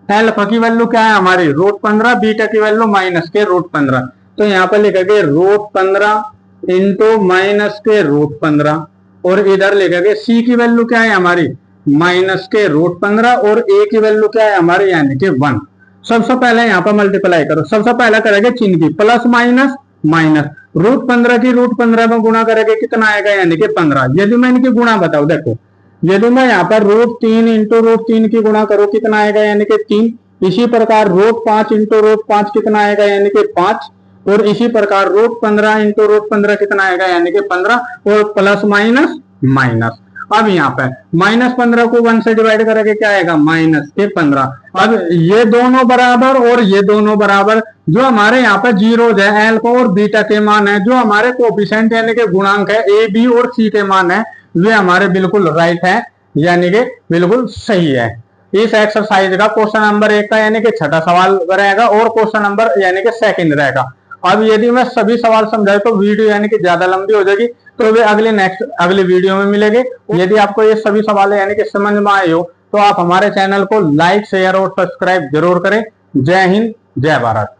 अल्फा की वैल्यू क्या है हमारी √15, बीटा की वैल्यू माइनस के √15। तो यहाँ पर लिखेंगे √15 इंटू माइनस के √15 और इधर लिखेंगे सी की वैल्यू क्या है हमारी माइनस के √15 और ए की वैल्यू क्या है हमारी यानी कि 1। सबसे पहले यहाँ पर मल्टीप्लाई करो। सबसे पहले करेंगे चिन्ह की, प्लस माइनस माइनस, √15 की √15 में गुणा करेंगे कितना आएगा यानी कि 15। यदि मैं इनकी गुणा बताऊं, देखो यदि मैं यहाँ पर √3 इंटू √3 की गुणा करूं कितना आएगा यानी कि 3। इसी प्रकार √5 इंटू √5 कितना आएगा यानी कि 5। और इसी प्रकार √15 इंटू √15 कितना आएगा यानी कि 15 और प्लस माइनस माइनस। अब यहाँ पे -15 को 1 से डिवाइड करेंगे क्या आएगा माइनस के 15। अब ये दोनों बराबर और ये दोनों बराबर, जो हमारे यहाँ पे जीरो है अल्फा और बीटा के मान है, जो हमारे कोफिशिएंट यानी कि गुणांक है ए बी और सी के मान है, वे हमारे बिल्कुल राइट है यानी कि बिल्कुल सही है। इस एक्सरसाइज का क्वेश्चन नंबर 1 का यानी कि छठा सवाल रहेगा और क्वेश्चन नंबर यानी कि सेकंड रहेगा। अब यदि मैं सभी सवाल समझाऊं तो वीडियो यानी कि ज्यादा लंबी हो जाएगी, तो वे अगली वीडियो में मिलेंगे। यदि आपको ये सभी सवाल यानी कि समझ में आए हो तो आप हमारे चैनल को लाइक शेयर और सब्सक्राइब जरूर करें। जय हिंद, जय भारत।